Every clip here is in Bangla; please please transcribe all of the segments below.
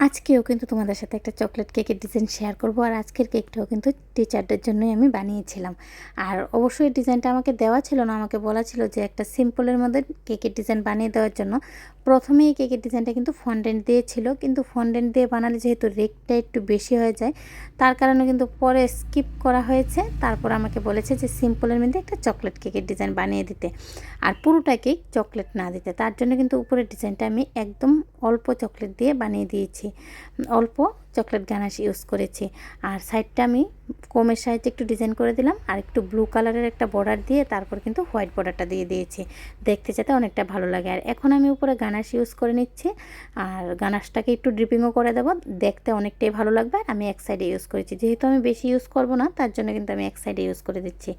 আজকেও কিন্তু তোমাদের সাথে একটা চকলেট কেকের ডিজাইন শেয়ার করব। আর আজকের কেকটাও কিন্তু টিচারদের জন্যই আমি বানিয়েছিলাম। আর অবশ্যই ডিজাইনটা আমাকে দেওয়া ছিল না, আমাকে বলা ছিল যে একটা সিম্পলের মধ্যে কেকের ডিজাইন বানিয়ে দেওয়ার জন্য। প্রথমেই কেকের ডিজাইনটা কিন্তু ফন্ডেন্ট দিয়েছিল, কিন্তু ফন্ডেন্ট দিয়ে বানালে যেহেতু রেটটা একটু বেশি হয়ে যায়, তার কারণে কিন্তু পরে স্কিপ করা হয়েছে। তারপর আমাকে বলেছে যে সিম্পলের মধ্যে একটা চকলেট কেকের ডিজাইন বানিয়ে দিতে, আর পুরোটা কেক চকলেট না দিতে। তার জন্য কিন্তু উপরের ডিজাইনটা আমি একদম অল্প চকলেট দিয়ে বানিয়ে দিয়েছি, অল্প চকলেট গানাশ ইউজ করেছি। আর সাইডটা আমি কমের সাইজে একটু ডিজাইন করে দিলাম, আর একটু ব্লু কালারের একটা বর্ডার দিয়ে তারপর কিন্তু হোয়াইট বর্ডারটা দিয়ে দিয়েছি, দেখতে যাতে অনেকটা ভালো লাগে। আর এখন আমি উপরে গানাশ ইউজ করে নিচ্ছি, আর গানাশটাকে একটু ড্রিপিংও করে দেবো, দেখতে অনেকটাই ভালো লাগবে। আমি এক সাইডে ইউজ করেছি, যেহেতু আমি বেশি ইউজ করব না তার জন্য কিন্তু আমি এক সাইডে ইউজ করে দিচ্ছি।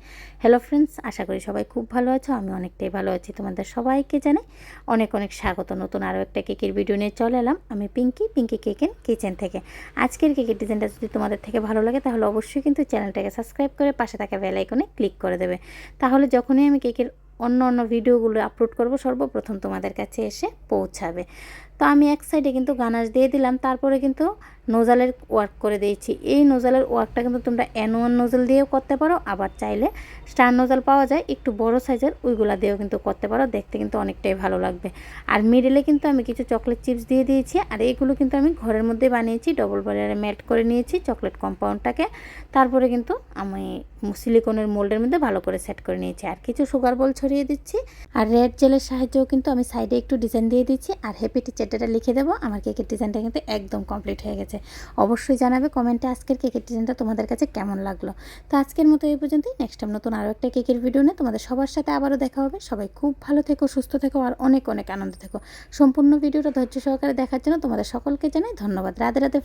হ্যালো ফ্রেন্ডস, আশা করি সবাই খুব ভালো আছো, আমি অনেকটাই ভালো আছি। তোমাদের সবাইকে জানাই অনেক অনেক স্বাগত। নতুন আরও একটা কেকের ভিডিও নিয়ে চলে এলাম আমি পিঙ্কি কেক এন্ড কিচেন থেকে। আজকের কেকের ডিজাইনটা যদি তোমাদের থেকে ভালো লাগে তাহলে অবশ্যই কিন্তু চ্যানেলটাকে সাবস্ক্রাইব করে পাশে থাকা বেল আইকনে ক্লিক করে দেবে, তাহলে যখনই আমি কেকের অন্য ভিডিওগুলো আপলোড করব সর্বপ্রথম তোমাদের কাছে এসে পৌঁছাবে। তো আমি এক সাইডে কিন্তু গানাশ দিয়ে দিলাম, তারপরে কিন্তু নোজালের ওয়ার্ক করে দিয়েছি। এই নোজালের ওয়ার্কটা কিন্তু তোমরা N1 নোজেল দিয়েও করতে পারো, আবার চাইলে স্টার নোজাল পাওয়া যায় একটু বড় সাইজের, ওইগুলা দিয়েও কিন্তু করতে পারো, দেখতে কিন্তু অনেকটাই ভালো লাগবে। আর মিডলে কিন্তু আমি কিছু চকলেট চিপস দিয়ে দিয়েছি, আর এইগুলো কিন্তু আমি ঘরের মধ্যে বানিয়েছি, ডবল বয়লারে মেল্ট করে নিয়েছি চকলেট কম্পাউন্ডটাকে। তারপরে কিন্তু আমি সিলিকনের মোল্ডের মধ্যে ভালো করে সেট করে নিয়েছি, আর কিছু সুগার বল ছড়িয়ে দিচ্ছি। আর রেড জেলের সাহায্যেও কিন্তু আমি সাইডে একটু ডিজাইন দিয়ে দিচ্ছি, আর হ্যাপি টিচারটা লিখে দেবো। আমার কেকের ডিজাইনটা কিন্তু একদম কমপ্লিট হয়ে গেছে। অবশ্যই জানাবে কমেন্টে আজকের কেকের ডিজাইনটা তোমাদের কাছে কেমন লাগলো। তো আজকের মতো এই পর্যন্তই। নেক্সট টাইম নতুন আরও একটা কেকের ভিডিও নিয়ে তোমাদের সবার সাথে আবারও দেখা হবে। সবাই খুব ভালো থেকো, সুস্থ থেকো, আর অনেক অনেক আনন্দ থেকো। সম্পূর্ণ ভিডিওটা ধৈর্য সহকারে দেখার জন্য তোমাদের সকলকে জানাই ধন্যবাদ। রাধে রাধে।